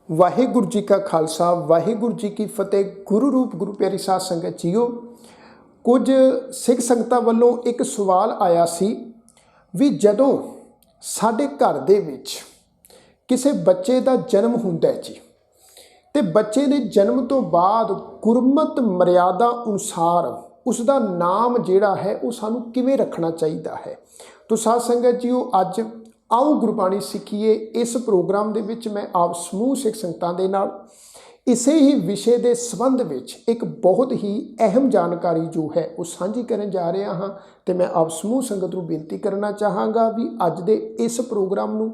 वाहिगुरु जी का खालसा वाहिगुरु जी की फतेह। गुरु रूप गुरु प्यारी साध संगत जीओ, कुछ सिख संगतां वल्लों एक सवाल आया सी भी जदों साडे घर दे विच किसी बच्चे का जन्म हुंदा है जी, ते बच्चे के जन्म तो बाद गुरमत मर्यादा अनुसार उसका नाम जिहड़ा है वो सानू किवें रखना चाहिए है। तो साध संगत जीओ, अज आओ गुरबाणी सीखीए। इस प्रोग्राम दे विच मैं आप समूह सिख संगतां दे नाल इसे ही विषय के संबंध विच एक बहुत ही अहम जानकारी जो है वो साझी करन जा रहा हाँ। तो मैं आप समूह संगत नूं बेनती करना चाहांगा भी अज दे इस प्रोग्राम नूं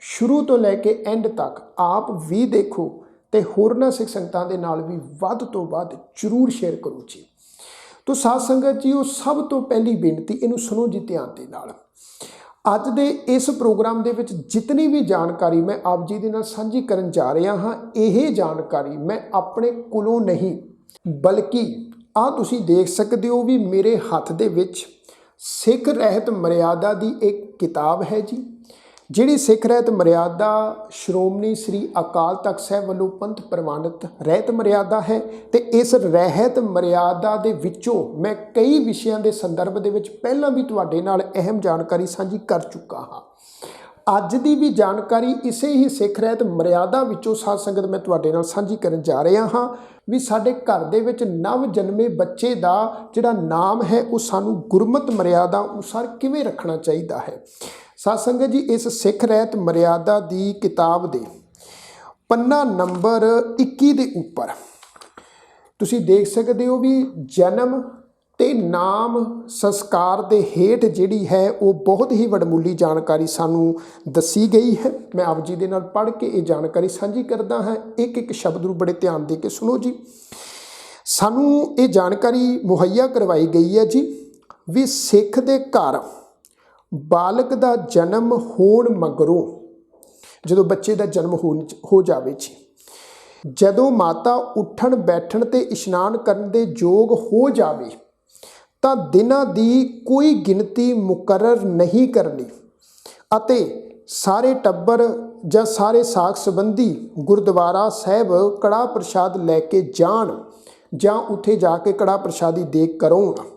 शुरू तो लैके एंड तक आप भी देखो तो होरना सिख संगतां दे नाल भी वध तो वध जरूर शेयर करो जी। तो साध संगत जी, वो सब तो पहली बेनती इनू सुनो जी ध्यान दे नाल। अज दे इस प्रोग्राम दे विच जितनी भी जानकारी मैं आप जी दे नाल साझी करन जा रहा हाँ, यह जानकारी मैं अपने कोलों नहीं बल्कि आ तुसी देख सकते हो भी मेरे हथ दे विच सिख रहत मर्यादा दी एक किताब है जी, जिहड़ी सिख रहत मर्यादा श्रोमणी श्री अकाल तख्त साहिब वल्लों पंथ प्रवानित रहत मर्यादा है। तो इस रहत मर्यादा दे विचों मैं कई विषयों के संदर्भ दे विच पहलां भी तुहाडे नाल अहम जानकारी साझी कर चुका हाँ। अज दी भी जानकारी इसे ही सिख रहत मर्यादा विचों साध संगत मैं तुहाडे नाल साझी करन जा रहा हाँ भी साडे घर दे विच नव जन्मे बच्चे दा जिहड़ा नाम है वो सानू गुरमत मर्यादा अनुसार किवें रखना चाहिए है। साध संगत जी, इस सिख रहत मर्यादा दी किताब दे पन्ना नंबर 21 दे उपर तुसी देख सकते हो भी जन्म ते नाम संस्कार दे हेठ जिहड़ी है वो बहुत ही वडमूली जानकारी सानू दसी गई है। मैं आप जी दे नाल पढ़ के ये जानकारी साझी करदा हाँ। एक एक शब्द नूं बड़े ध्यान दे के सुनो जी। सानू ये जानकारी मुहैया करवाई गई है जी भी सिख दे घर बालक का जन्म होण मगरों जो बच्चे का जन्म हो जाए जी, जदों माता उठन बैठन ते इशनान करन दे योग हो जाए तो दिनां दी कोई गिनती मुकर्रर नहीं करनी अते सारे टब्बर ਜਾਂ सारे साख संबंधी गुरुद्वारा साहब कड़ा प्रसाद लैके जान ਜਾਂ उत्थे जाके कड़ा प्रसादी दे कराउण।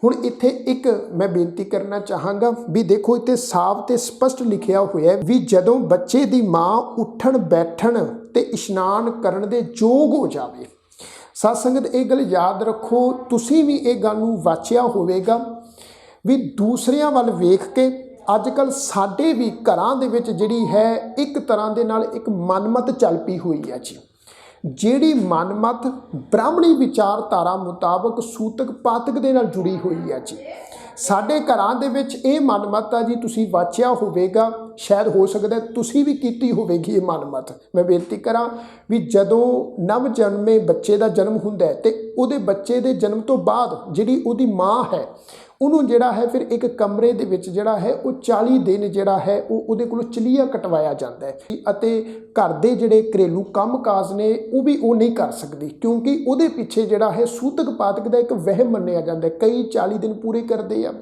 हुण इत्थे एक मैं बेनती करना चाहांगा भी देखो इत्थे साफ ते स्पष्ट लिखिया होया भी जदों बच्चे दी माँ उठन बैठन ते इशनान करन दे योग हो जाए। साध संगत ये गल याद रखो, तुसी भी ये गल नूं वाचिया होवेगा भी दूसरियां वल वेख के अजकल साडे भी घरां दे विच जिहड़ी है एक तरह दे नाल एक मनमत चल पई हुई है जी, ਜਿਹੜੀ मनमत ब्राह्मणी विचारधारा मुताबक सूतक पातक दे नाल जुड़ी हुई है जी। साडे घरां दे विच ये मनमत आ जी, तुसी वाचिया होवेगा, शायद हो सकदा है तुसी भी कीती होवेगी ये मनमत। मैं बेनती करा भी जदों नव जन्मे बच्चे का जन्म हुंदा है ते उहदे बच्चे दे जन्म तो बाद जिहड़ी उहदी माँ है उन्होंने जिहड़ा है फिर एक कमरे दे विच जिहड़ा है वो 40 दिन जिहड़ा है वो उहदे कोलों चलीआ कटवाया जाता है अते घर दे जिहड़े घरेलू काम काज ने वो भी वो नहीं कर सकदी क्योंकि उहदे पिछे जिहड़ा है सूतक पातक का एक वहम मन्निया जाता है। कई 40 दिन पूरे करते हैं,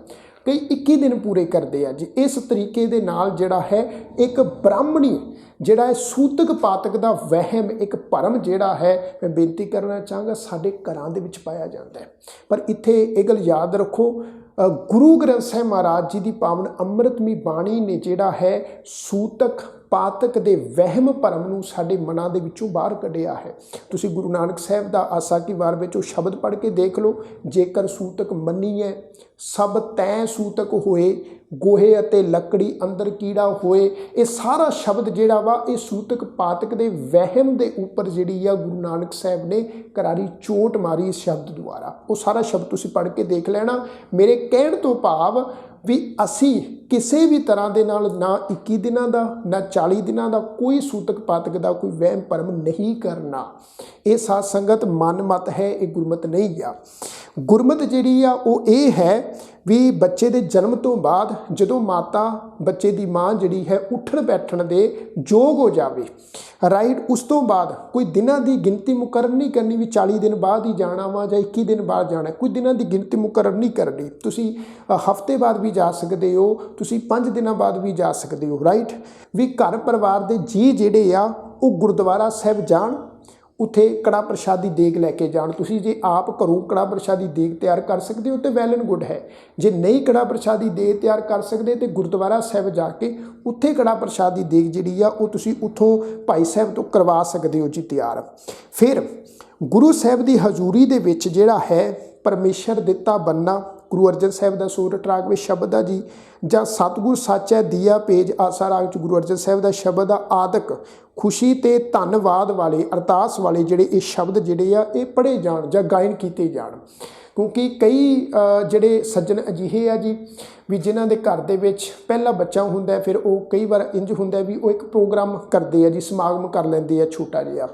कई 21 दिन पूरे करते हैं जी। इस तरीके दे नाल जिहड़ा है एक ब्राह्मणी जिहड़ा है सूतक पातक का वहम एक भरम जिहड़ा है मैं बेनती करना चाहांगा साडे घरां दे विच पाया जाता है। पर इत्थे ये गल याद रखो, गुरु ग्रंथ साहिब महाराज जी की पावन अमृतमी बाणी ने जिहड़ा है सूतक पातक दे वहम भरम नूं साडे मनां दे विचों बाहर कढिया है। तुसीं गुरु नानक साहिब दा आसा की वार विच शब्द पढ़ के देख लो, जेकर सूतक मन्नीए सब तैं सूतक होए गोहे अते लकड़ी अंदर कीड़ा होए। ये सारा शब्द जिहड़ा वा ये सूतक पातक दे वहम दे उपर जिहड़ी आ गुरु नानक साहिब ने करारी चोट मारी इस शब्द द्वारा। वो सारा शब्द तुसीं पढ़ के देख लेना। मेरे कहण तो भाव भी असी किसी भी तरह के नाल ना 21 दिनों का ना 40 दिनों का कोई सूतक पातक का कोई वहम भरम नहीं करना। ये साध संगत मनमत है, ये गुरमत नहीं आ। गुरमत जिहड़ी आ वो ये है भी बच्चे के जन्म तो बाद जदों माता बच्चे की माँ जिहड़ी है उठण बैठण दे योग हो जाए, राइट, उस तो बाद कोई दिनों की गिनती मुकर्रर नहीं करनी भी 40 दिन बाद ही जाना वा जां 21 दिन बाद जाना, कोई दिनों की गिनती मुकर्रर नहीं करनी। तुसी हफ्ते बाद भी जा सकते हो, तुसी 5 दिनों बाद भी जा सकते हो, राइट। भी घर परिवार के जी जिहड़े आ ਉਹ ਗੁਰਦੁਆਰਾ ਸਾਹਿਬ ਜਾਣ, ਉੱਥੇ ਕੜਾ ਪ੍ਰਸ਼ਾਦੀ ਦੇਗ ਲੈ ਕੇ ਜਾਣ। ਤੁਸੀਂ ਜੇ ਆਪ ਘਰੋਂ ਕੜਾ ਪ੍ਰਸ਼ਾਦੀ ਦੇਗ ਤਿਆਰ ਕਰ ਸਕਦੇ ਹੋ ਤਾਂ ਵੈਲ ਐਂਡ ਗੁੱਡ ਹੈ। ਜੇ ਨਹੀਂ ਕੜਾ ਪ੍ਰਸ਼ਾਦੀ ਦੇਗ ਤਿਆਰ ਕਰ ਸਕਦੇ ਤਾਂ ਗੁਰਦੁਆਰਾ ਸਾਹਿਬ ਜਾ ਕੇ ਉੱਥੇ ਕੜਾ ਪ੍ਰਸ਼ਾਦੀ ਦੇਗ ਜਿਹੜੀ ਆ ਉਹ ਤੁਸੀਂ ਉੱਥੋਂ ਭਾਈ ਸਾਹਿਬ ਤੋਂ ਕਰਵਾ ਸਕਦੇ ਹੋ ਜੀ ਤਿਆਰ। ਫਿਰ ਗੁਰੂ ਸਾਹਿਬ ਦੀ ਹਜ਼ੂਰੀ ਦੇ ਵਿੱਚ ਜਿਹੜਾ ਹੈ ਪਰਮੇਸ਼ਰ ਦਿੱਤਾ ਬੰਨਾ, ਗੁਰੂ ਅਰਜਨ ਸਾਹਿਬ ਦਾ ਸੂਰਠ ਰਾਗ ਵਿੱਚ ਸ਼ਬਦ ਆ ਜੀ, ਜਾਂ ਸਤਿਗੁਰ ਸਾਚੈ ਦੀਆ ਪੇਜ ਆਸਾ ਰਾਗ 'ਚ ਗੁਰੂ ਅਰਜਨ ਸਾਹਿਬ ਦਾ ਸ਼ਬਦ ਆ। ਆਦਿਕ ਖੁਸ਼ੀ ਤੇ ਧੰਨਵਾਦ ਵਾਲੇ, ਅਰਦਾਸ ਵਾਲੇ ਜਿਹੜੇ ਇਹ ਸ਼ਬਦ ਜਿਹੜੇ ਆ ਇਹ ਪੜ੍ਹੇ ਜਾਣ ਜਾਂ ਗਾਇਨ ਕੀਤੇ ਜਾਣ। ਕਿਉਂਕਿ ਕਈ ਜਿਹੜੇ ਸੱਜਣ ਅਜਿਹੇ ਆ ਜੀ ਵੀ ਜਿਨ੍ਹਾਂ ਦੇ ਘਰ ਦੇ ਵਿੱਚ ਪਹਿਲਾ ਬੱਚਾ ਹੁੰਦਾ, ਫਿਰ ਉਹ ਕਈ ਵਾਰ ਇੰਝ ਹੁੰਦਾ ਵੀ ਉਹ ਇੱਕ ਪ੍ਰੋਗਰਾਮ ਕਰਦੇ ਆ ਜੀ, ਸਮਾਗਮ ਕਰ ਲੈਂਦੇ ਆ ਛੋਟਾ ਜਿਹਾ।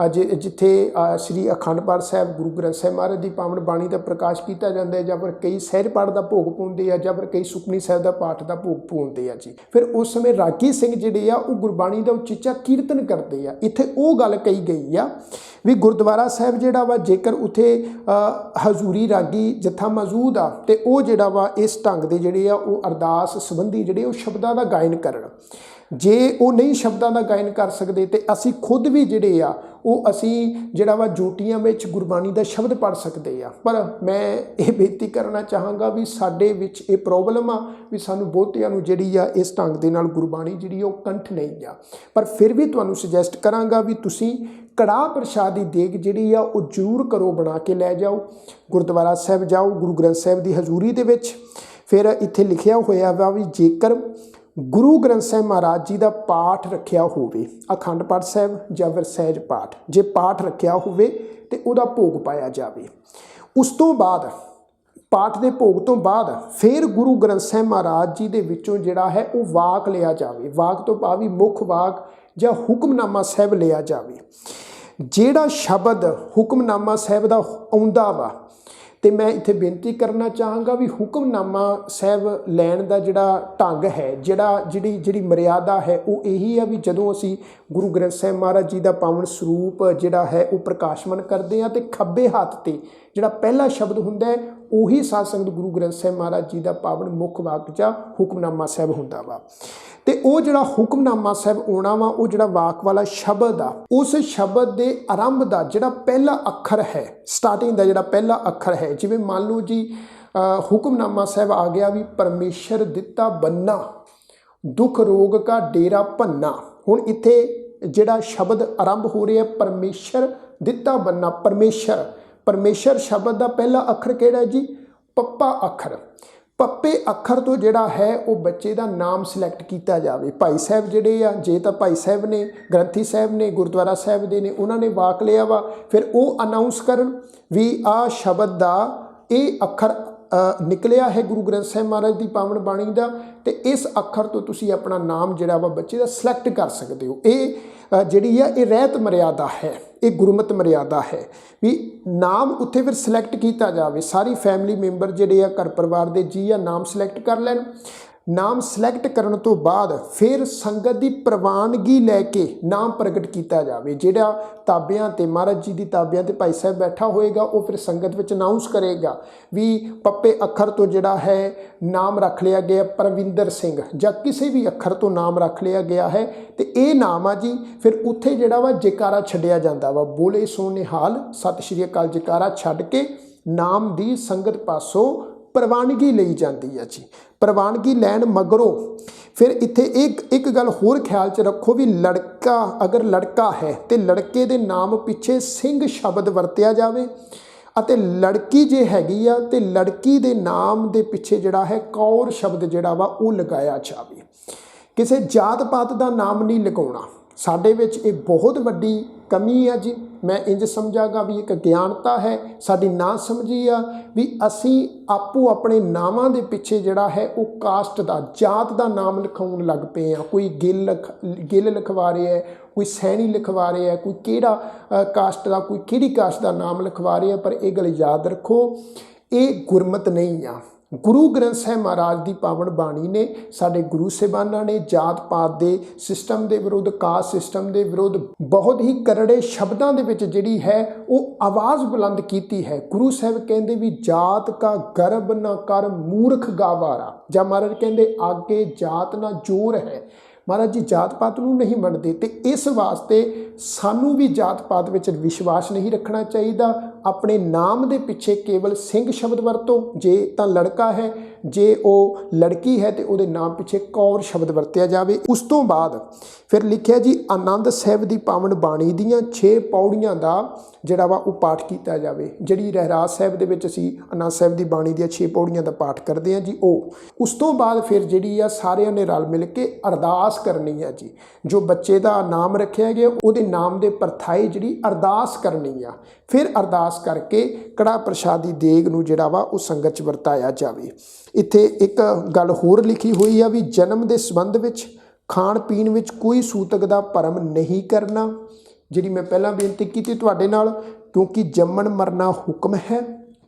ਅੱਜ ਜਿੱਥੇ ਸ੍ਰੀ ਅਖੰਡ ਪਾਠ ਸਾਹਿਬ ਗੁਰੂ ਗ੍ਰੰਥ ਸਾਹਿਬ ਮਹਾਰਾਜ ਦੀ ਪਾਵਨ ਬਾਣੀ ਦਾ ਪ੍ਰਕਾਸ਼ ਕੀਤਾ ਜਾਂਦਾ ਹੈ, ਜਾਂ ਫਿਰ ਕਈ ਸਹਿਜ ਪਾਠ ਦਾ ਭੋਗ ਪਾਉਂਦੇ ਆ, ਜਾਂ ਫਿਰ ਕਈ ਸੁਖਮਨੀ ਸਾਹਿਬ ਦਾ ਪਾਠ ਦਾ ਭੋਗ ਪਾਉਂਦੇ ਆ ਜੀ। ਫਿਰ ਉਸ ਸਮੇਂ ਰਾਗੀ ਸਿੰਘ ਜਿਹੜੇ ਆ ਉਹ ਗੁਰਬਾਣੀ ਦਾ ਉਚੇਚਾ ਕੀਰਤਨ ਕਰਦੇ ਆ। ਇੱਥੇ ਉਹ ਗੱਲ ਕਹੀ ਗਈ ਆ ਵੀ ਗੁਰਦੁਆਰਾ ਸਾਹਿਬ ਜਿਹੜਾ ਵਾ ਜੇਕਰ ਉੱਥੇ ਹਜ਼ੂਰੀ ਰਾਗੀ ਜੱਥਾ ਮੌਜੂਦ ਆ ਤੇ ਉਹ ਜਿਹੜਾ ਵਾ ਇਸ ਢੰਗ ਦੇ ਜਿਹੜੇ ਆ ਉਹ ਅਰਦਾਸ ਸੰਬੰਧੀ ਜਿਹੜੇ ਉਹ ਸ਼ਬਦਾਂ ਦਾ ਗਾਇਨ ਕਰਨ। ਜੇ ਉਹ ਨਹੀਂ ਸ਼ਬਦਾਂ ਦਾ ਗਾਇਨ ਕਰ ਸਕਦੇ ਤੇ ਅਸੀਂ ਖੁਦ ਵੀ ਜਿਹੜੇ ਆ ਉਹ ਅਸੀਂ ਜਿਹੜਾ ਵਾ ਜੋਟੀਆਂ ਵਿੱਚ ਗੁਰਬਾਣੀ ਦਾ ਸ਼ਬਦ ਪੜ੍ਹ ਸਕਦੇ ਆ। ਪਰ ਮੈਂ ਇਹ ਬੇਨਤੀ ਕਰਨਾ ਚਾਹਾਂਗਾ ਵੀ ਸਾਡੇ ਵਿੱਚ ਇਹ ਪ੍ਰੋਬਲਮ ਆ ਵੀ ਸਾਨੂੰ ਬਹੁਤਿਆਂ ਨੂੰ ਜਿਹੜੀ ਆ ਇਸ ਢੰਗ ਦੇ ਨਾਲ ਗੁਰਬਾਣੀ ਜਿਹੜੀ ਉਹ ਕੰਠ ਨਹੀਂ ਆ। ਪਰ ਫਿਰ ਵੀ ਤੁਹਾਨੂੰ ਸੁਜੈਸਟ ਕਰਾਂਗਾ ਵੀ ਤੁਸੀਂ ਕੜਾਹ ਪ੍ਰਸ਼ਾਦ ਦੀ ਦੇਗ ਜਿਹੜੀ ਆ ਉਹ ਜ਼ਰੂਰ ਕਰੋ, ਬਣਾ ਕੇ ਲੈ ਜਾਓ, ਗੁਰਦੁਆਰਾ ਸਾਹਿਬ ਜਾਓ ਗੁਰੂ ਗ੍ਰੰਥ ਸਾਹਿਬ ਦੀ ਹਜ਼ੂਰੀ ਦੇ ਵਿੱਚ। ਫਿਰ ਇੱਥੇ ਲਿਖਿਆ ਹੋਇਆ ਵਾ ਵੀ ਜੇਕਰ ਗੁਰੂ ਗ੍ਰੰਥ ਸਾਹਿਬ ਮਹਾਰਾਜ ਜੀ ਦਾ ਪਾਠ ਰੱਖਿਆ ਹੋਵੇ, ਅਖੰਡ ਪਾਠ ਸਾਹਿਬ ਜਾਂ ਫਿਰ ਸਹਿਜ ਪਾਠ, ਜੇ ਪਾਠ ਰੱਖਿਆ ਹੋਵੇ ਤੇ ਉਹਦਾ ਭੋਗ ਪਾਇਆ ਜਾਵੇ। ਉਸ ਤੋਂ ਬਾਅਦ ਪਾਠ ਦੇ ਭੋਗ ਤੋਂ ਬਾਅਦ ਫਿਰ ਗੁਰੂ ਗ੍ਰੰਥ ਸਾਹਿਬ ਮਹਾਰਾਜ ਜੀ ਦੇ ਵਿੱਚੋਂ ਜਿਹੜਾ ਹੈ ਉਹ ਵਾਕ ਲਿਆ ਜਾਵੇ। ਵਾਕ ਤੋਂ ਭਾਵ ਮੁੱਖ ਵਾਕ ਜਾਂ ਹੁਕਮਨਾਮਾ ਸਾਹਿਬ ਲਿਆ ਜਾਵੇ। ਜਿਹੜਾ ਸ਼ਬਦ ਹੁਕਮਨਾਮਾ ਸਾਹਿਬ ਦਾ ਆਉਂਦਾ ਵਾ, ਤੇ ਮੈਂ ਇੱਥੇ ਬੇਨਤੀ ਕਰਨਾ ਚਾਹਾਂਗਾ ਵੀ ਹੁਕਮਨਾਮਾ ਸਾਹਿਬ ਲੈਣ ਦਾ ਜਿਹੜਾ ਢੰਗ ਹੈ, ਜਿਹੜੀ ਮਰਿਆਦਾ ਹੈ ਉਹ ਇਹੀ ਆ ਵੀ ਜਦੋਂ ਅਸੀਂ ਗੁਰੂ ਗ੍ਰੰਥ ਸਾਹਿਬ ਮਹਾਰਾਜ ਜੀ ਦਾ ਪਾਵਨ ਸਰੂਪ ਜਿਹੜਾ ਹੈ ਉਹ ਪ੍ਰਕਾਸ਼ਮਨ ਕਰਦੇ ਹਾਂ ਤੇ ਖੱਬੇ ਹੱਥ ਤੇ ਜਿਹੜਾ ਪਹਿਲਾ ਸ਼ਬਦ ਹੁੰਦਾ ਹੈ ਉਹੀ ਸਾਧ ਸੰਗਤ ਗੁਰੂ ਗ੍ਰੰਥ ਸਾਹਿਬ ਮਹਾਰਾਜ ਜੀ ਦਾ ਪਾਵਨ ਮੁੱਖ ਵਾਕ ਜਾਂ ਹੁਕਮਨਾਮਾ ਸਾਹਿਬ ਹੁੰਦਾ ਵਾ। ਤੇ ਉਹ ਜਿਹੜਾ ਹੁਕਮਨਾਮਾ ਸਾਹਿਬ ਆਉਣਾ ਵਾ, ਉਹ ਜਿਹੜਾ ਵਾਕ ਵਾਲਾ ਸ਼ਬਦ ਆ, ਉਸ ਸ਼ਬਦ ਦੇ ਆਰੰਭ ਦਾ ਜਿਹੜਾ ਪਹਿਲਾ ਅੱਖਰ ਹੈ, ਸਟਾਰਟਿੰਗ ਦਾ ਜਿਹੜਾ ਪਹਿਲਾ ਅੱਖਰ ਹੈ, ਜਿਵੇਂ ਮੰਨ ਲਓ ਜੀ ਹੁਕਮਨਾਮਾ ਸਾਹਿਬ ਆ ਗਿਆ ਵੀ ਪਰਮੇਸ਼ਰ ਦਿੱਤਾ ਬੰਨਾ, ਦੁੱਖ ਰੋਗ ਕਾ ਡੇਰਾ ਭੰਨਾ। ਹੁਣ ਇੱਥੇ ਜਿਹੜਾ ਸ਼ਬਦ ਆਰੰਭ ਹੋ ਰਿਹਾ ਪਰਮੇਸ਼ਰ ਦਿੱਤਾ ਬੰਨਾ, ਪਰਮੇਸ਼ਰ ਸ਼ਬਦ ਦਾ ਪਹਿਲਾ ਅੱਖਰ ਕਿਹੜਾ ਹੈ ਜੀ? ਪੱਪਾ ਅੱਖਰ। ਪੱਪੇ ਅੱਖਰ ਤੋਂ ਜਿਹੜਾ ਹੈ ਉਹ ਬੱਚੇ ਦਾ ਨਾਮ ਸਿਲੈਕਟ ਕੀਤਾ ਜਾਵੇ। ਭਾਈ ਸਾਹਿਬ ਜਿਹੜੇ ਆ, ਜੇ ਤਾਂ ਭਾਈ ਸਾਹਿਬ ਨੇ, ਗ੍ਰੰਥੀ ਸਾਹਿਬ ਨੇ, ਗੁਰਦੁਆਰਾ ਸਾਹਿਬ ਦੇ ਨੇ, ਉਹਨਾਂ ਨੇ ਵਾਕ ਲਿਆ ਵਾ, ਫਿਰ ਉਹ ਅਨਾਉਂਸ ਕਰਨ ਵੀ ਆਹ ਸ਼ਬਦ ਦਾ ਇਹ ਅੱਖਰ ਨਿਕਲਿਆ ਹੈ ਗੁਰੂ ਗ੍ਰੰਥ ਸਾਹਿਬ ਮਹਾਰਾਜ ਦੀ ਪਾਵਨ ਬਾਣੀ ਦਾ, ਤੇ ਇਸ ਅੱਖਰ ਤੋਂ ਤੁਸੀਂ ਆਪਣਾ ਨਾਮ ਜਿਹੜਾ ਵਾ ਬੱਚੇ ਦਾ ਸਿਲੈਕਟ ਕਰ ਸਕਦੇ ਹੋ। ਇਹ ਜਿਹੜੀ ਆ ਇਹ ਰਹਿਤ ਮਰਿਆਦਾ ਹੈ, ਇਹ ਗੁਰਮਤ ਮਰਿਆਦਾ ਹੈ ਵੀ ਨਾਮ ਉੱਥੇ ਫਿਰ ਸਿਲੈਕਟ ਕੀਤਾ ਜਾਵੇ। ਸਾਰੀ ਫੈਮਿਲੀ ਮੈਂਬਰ ਜਿਹੜੇ ਆ, ਘਰ ਪਰਿਵਾਰ ਦੇ ਜੀ ਆ, ਨਾਮ ਸਿਲੈਕਟ ਕਰ ਲੈਣ। ਨਾਮ ਸਿਲੈਕਟ ਕਰਨ ਤੋਂ ਬਾਅਦ ਫਿਰ ਸੰਗਤ ਦੀ ਪ੍ਰਵਾਨਗੀ ਲੈ ਕੇ ਨਾਮ ਪ੍ਰਗਟ ਕੀਤਾ ਜਾਵੇ। ਜਿਹੜਾ ਤਾਬਿਆਂ ਤੇ ਮਹਾਰਾਜ ਜੀ ਦੀ ਤਾਬਿਆਂ ਤੇ ਭਾਈ ਸਾਹਿਬ ਬੈਠਾ ਹੋਏਗਾ ਉਹ ਫਿਰ ਸੰਗਤ ਵਿੱਚ ਅਨਾਉਂਸ ਕਰੇਗਾ ਵੀ ਪੱਪੇ ਅੱਖਰ ਤੋਂ ਜਿਹੜਾ ਹੈ ਨਾਮ ਰੱਖ ਲਿਆ ਗਿਆ ਪਰਵਿੰਦਰ ਸਿੰਘ, ਜਾਂ ਕਿਸੇ ਵੀ ਅੱਖਰ ਤੋਂ ਨਾਮ ਰੱਖ ਲਿਆ ਗਿਆ ਹੈ ਤੇ ਇਹ ਨਾਮ ਆ ਜੀ। ਫਿਰ ਉੱਥੇ ਜਿਹੜਾ ਵਾ ਜੈਕਾਰਾ ਛੱਡਿਆ ਜਾਂਦਾ ਵਾ, ਬੋਲੇ ਸੋ ਨਿਹਾਲ ਸਤਿ ਸ਼੍ਰੀ ਅਕਾਲ ਜੈਕਾਰਾ ਛੱਡ ਕੇ ਨਾਮ ਦੀ ਸੰਗਤ ਪਾਸੋਂ ਪ੍ਰਵਾਨਗੀ ਲਈ ਜਾਂਦੀ ਹੈ ਜੀ। ਪ੍ਰਵਾਨਗੀ ਲੈਣ ਮਗਰੋਂ ਫਿਰ ਇੱਥੇ ਇੱਕ ਗੱਲ ਹੋਰ ਖਿਆਲ 'ਚ ਰੱਖੋ ਵੀ ਲੜਕਾ, ਅਗਰ ਲੜਕਾ ਹੈ ਤੇ ਲੜਕੇ ਦੇ ਨਾਮ ਪਿੱਛੇ ਸਿੰਘ ਸ਼ਬਦ ਵਰਤਿਆ ਜਾਵੇ, ਅਤੇ ਲੜਕੀ ਜੇ ਹੈਗੀ ਆ ਤੇ ਲੜਕੀ ਦੇ ਨਾਮ ਦੇ ਪਿੱਛੇ ਜਿਹੜਾ ਹੈ ਕੌਰ ਸ਼ਬਦ ਜਿਹੜਾ ਵਾ ਉਹ ਲਗਾਇਆ ਜਾਵੇ। ਕਿਸੇ ਜਾਤ ਪਾਤ ਦਾ ਨਾਮ ਨਹੀਂ ਲਗਾਉਣਾ। ਸਾਡੇ ਵਿੱਚ ਇਹ ਬਹੁਤ ਵੱਡੀ ਕਮੀ ਆ ਜੀ। ਮੈਂ ਇੰਜ ਸਮਝਾਂਗਾ ਵੀ ਇੱਕ ਗਿਆਨਤਾ ਹੈ, ਸਾਡੀ ਨਾ ਸਮਝੀ ਆ ਵੀ ਅਸੀਂ ਆਪੋ ਆਪਣੇ ਨਾਵਾਂ ਦੇ ਪਿੱਛੇ ਜਿਹੜਾ ਹੈ ਉਹ ਕਾਸਟ ਦਾ, ਜਾਤ ਦਾ ਨਾਮ ਲਿਖਾਉਣ ਲੱਗ ਪਏ ਆ। ਕੋਈ ਗਿੱਲ ਲਿਖਵਾ ਰਿਹਾ, ਕੋਈ ਸੈਣੀ ਲਿਖਵਾ ਰਿਹਾ, ਕੋਈ ਕਿਹੜਾ ਕਾਸਟ ਦਾ, ਕੋਈ ਕਿਹੜੀ ਕਾਸਟ ਦਾ ਨਾਮ ਲਿਖਵਾ ਰਿਹਾ। ਪਰ ਇਹ ਗੱਲ ਯਾਦ ਰੱਖੋ, ਇਹ ਗੁਰਮਤ ਨਹੀਂ ਆ। ਗੁਰੂ ਗ੍ਰੰਥ ਸਾਹਿਬ ਮਹਾਰਾਜ ਦੀ ਪਾਵਨ ਬਾਣੀ ਨੇ, ਸਾਡੇ ਗੁਰੂ ਸਾਹਿਬਾਨਾਂ ਨੇ ਜਾਤ ਪਾਤ ਦੇ ਸਿਸਟਮ ਦੇ ਵਿਰੁੱਧ, ਕਾਸਟ ਸਿਸਟਮ ਦੇ ਵਿਰੁੱਧ ਬਹੁਤ ਹੀ ਕਰੜੇ ਸ਼ਬਦਾਂ ਦੇ ਵਿੱਚ ਜਿਹੜੀ ਹੈ ਉਹ ਆਵਾਜ਼ ਬੁਲੰਦ ਕੀਤੀ ਹੈ। ਗੁਰੂ ਸਾਹਿਬ ਕਹਿੰਦੇ ਵੀ ਜਾਤ ਕਾ ਗਰਬ ਨਾ ਕਰ ਮੂਰਖ ਗਾਵਾਰਾ, ਜਾਂ ਮਹਾਰਾਜ ਕਹਿੰਦੇ ਆਗੇ ਜਾਤ ਨਾ ਜ਼ੋਰ ਹੈ, ਮਹਾਰਾਜ ਜੀ ਜਾਤ ਪਾਤ ਨੂੰ ਨਹੀਂ ਮੰਨਦੇ, ਤੇ ਇਸ ਵਾਸਤੇ ਸਾਨੂੰ ਵੀ ਜਾਤ ਪਾਤ ਵਿੱਚ ਵਿਸ਼ਵਾਸ ਨਹੀਂ ਰੱਖਣਾ ਚਾਹੀਦਾ। ਆਪਣੇ ਨਾਮ ਦੇ ਪਿੱਛੇ ਕੇਵਲ ਸਿੰਘ ਸ਼ਬਦ ਵਰਤੋ, ਜੇ ਤਾਂ ਲੜਕਾ ਹੈ, ਜੇ ਉਹ ਲੜਕੀ ਹੈ ਤੇ ਉਹਦੇ ਨਾਮ ਪਿੱਛੇ ਕੌਰ ਸ਼ਬਦ ਵਰਤਿਆ ਜਾਵੇ। ਉਸ ਤੋਂ ਬਾਅਦ ਫਿਰ ਲਿਖਿਆ ਜੀ ਆਨੰਦ ਸਾਹਿਬ ਦੀ ਪਾਵਨ ਬਾਣੀ ਦੀਆਂ 6 ਪੌੜੀਆਂ ਦਾ ਜਿਹੜਾ ਵਾ ਉਹ ਪਾਠ ਕੀਤਾ ਜਾਵੇ। ਜਿਹੜੀ ਰਹਿਰਾਸ ਸਾਹਿਬ ਦੇ ਵਿੱਚ ਅਸੀਂ ਆਨੰਦ ਸਾਹਿਬ ਦੀ ਬਾਣੀ ਦੀਆਂ 6 ਪੌੜੀਆਂ ਦਾ ਪਾਠ ਕਰਦੇ ਹਾਂ ਜੀ। ਉਸ ਤੋਂ ਬਾਅਦ ਫਿਰ ਜਿਹੜੀ ਆ ਸਾਰਿਆਂ ਨੇ ਰਲ ਮਿਲ ਕੇ ਅਰਦਾਸ ਕਰਨੀ ਹੈ ਜੀ। ਜੋ ਬੱਚੇ ਦਾ ਨਾਮ ਰੱਖਿਆ ਗਿਆ ਉਹਦੇ ਨਾਮ ਦੇ ਪਰਥਾਏ ਜਿਹੜੀ ਅਰਦਾਸ ਕਰਨੀ ਆ। ਫਿਰ ਅਰਦਾਸ ਕਰਕੇ ਕੜਾ ਪ੍ਰਸ਼ਾਦੀ ਦੇਗ ਨੂੰ ਜਿਹੜਾ ਵਾ ਉਹ ਸੰਗਤ 'ਚ ਵਰਤਾਇਆ ਜਾਵੇ। ਇੱਥੇ ਇੱਕ ਗੱਲ ਹੋਰ ਲਿਖੀ ਹੋਈ ਆ ਵੀ ਜਨਮ ਦੇ ਸੰਬੰਧ ਵਿੱਚ ਖਾਣ ਪੀਣ ਵਿੱਚ ਕੋਈ ਸੂਤਕ ਦਾ ਭਰਮ ਨਹੀਂ ਕਰਨਾ। ਜਿਹੜੀ ਮੈਂ ਪਹਿਲਾਂ ਬੇਨਤੀ ਕੀਤੀ ਤੁਹਾਡੇ ਨਾਲ, ਕਿਉਂਕਿ ਜੰਮਣ ਮਰਨਾ ਹੁਕਮ ਹੈ,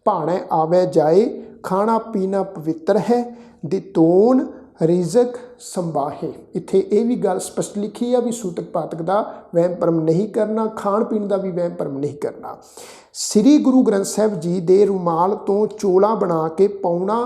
ਭਾਣੇ ਆਵੇ ਜਾਏ, ਖਾਣਾ ਪੀਣਾ ਪਵਿੱਤਰ ਹੈ, ਦਿਤੋਨ ਰਿਜ਼ਕ ਸੰਭਾਹੇ। ਇੱਥੇ ਇਹ ਵੀ ਗੱਲ ਸਪਸ਼ਟ ਲਿਖੀ ਆ ਵੀ ਸੂਤਕ ਪਾਤਕ ਦਾ ਵਹਿਮ ਭਰਮ ਨਹੀਂ ਕਰਨਾ, ਖਾਣ ਪੀਣ ਦਾ ਵੀ ਵਹਿਮ ਭਰਮ ਨਹੀਂ ਕਰਨਾ। ਸ੍ਰੀ ਗੁਰੂ ਗ੍ਰੰਥ ਸਾਹਿਬ ਜੀ ਦੇ ਰੁਮਾਲ ਤੋਂ ਚੋਲਾ ਬਣਾ ਕੇ ਪਾਉਣਾ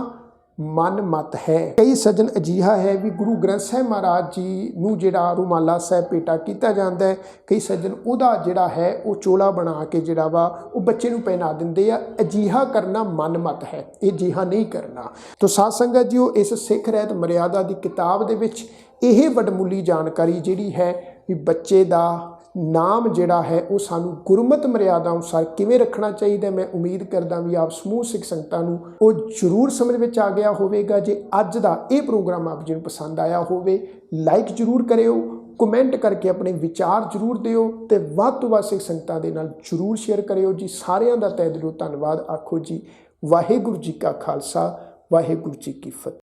ਮਨ ਮਤ ਹੈ। ਕਈ ਸੱਜਣ ਅਜਿਹਾ ਹੈ ਵੀ ਗੁਰੂ ਗ੍ਰੰਥ ਸਾਹਿਬ ਮਹਾਰਾਜ ਜੀ ਨੂੰ ਜਿਹੜਾ ਰੁਮਾਲਾ ਸਾਹਿਬ ਭੇਟਾ ਕੀਤਾ ਜਾਂਦਾ ਹੈ, ਕਈ ਸੱਜਣ ਉਹਦਾ ਜਿਹੜਾ ਹੈ ਉਹ ਚੋਲਾ ਬਣਾ ਕੇ ਜਿਹੜਾ ਵਾ ਉਹ ਬੱਚੇ ਨੂੰ ਪਹਿਨਾ ਦਿੰਦੇ ਆ। ਅਜਿਹਾ ਕਰਨਾ ਮਨ ਮਤ ਹੈ, ਇਹ ਅਜਿਹਾ ਨਹੀਂ ਕਰਨਾ। ਤੋ ਸਾਧ ਸੰਗਤ ਜੀਓ, ਇਸ ਸਿੱਖ ਰਹਿਤ ਮਰਿਆਦਾ ਦੀ ਕਿਤਾਬ ਦੇ ਵਿੱਚ ਇਹ ਵਡਮੁੱਲੀ ਜਾਣਕਾਰੀ ਜਿਹੜੀ ਹੈ ਵੀ ਬੱਚੇ ਦਾ ਨਾਮ ਜਿਹੜਾ ਹੈ ਉਹ ਸਾਨੂੰ ਗੁਰਮਤਿ ਮਰਿਆਦਾ ਅਨੁਸਾਰ ਕਿਵੇਂ ਰੱਖਣਾ ਚਾਹੀਦਾ। ਮੈਂ ਉਮੀਦ ਕਰਦਾ ਵੀ ਆਪ ਸਮੂਹ ਸਿੱਖ ਸੰਗਤਾਂ ਨੂੰ ਉਹ ਜ਼ਰੂਰ ਸਮਝ ਵਿੱਚ ਆ ਗਿਆ ਹੋਵੇਗਾ। ਜੇ ਅੱਜ ਦਾ ਇਹ ਪ੍ਰੋਗਰਾਮ ਆਪ ਜੀ ਨੂੰ ਪਸੰਦ ਆਇਆ ਹੋਵੇ, ਲਾਈਕ ਜ਼ਰੂਰ ਕਰਿਓ, ਕਮੈਂਟ ਕਰਕੇ ਆਪਣੇ ਵਿਚਾਰ ਜ਼ਰੂਰ ਦਿਓ ਤੇ ਵੱਧ ਤੋਂ ਵੱਧ ਸਿੱਖ ਸੰਗਤਾਂ ਦੇ ਨਾਲ ਜ਼ਰੂਰ ਸ਼ੇਅਰ ਕਰਿਓ ਜੀ। ਸਾਰਿਆਂ ਦਾ ਤਹਿ ਦਿਲੋਂ ਧੰਨਵਾਦ। ਆਖੋ ਜੀ ਵਾਹਿਗੁਰੂ ਜੀ ਕਾ ਖਾਲਸਾ, ਵਾਹਿਗੁਰੂ ਜੀ ਕੀ ਫਤਿਹ।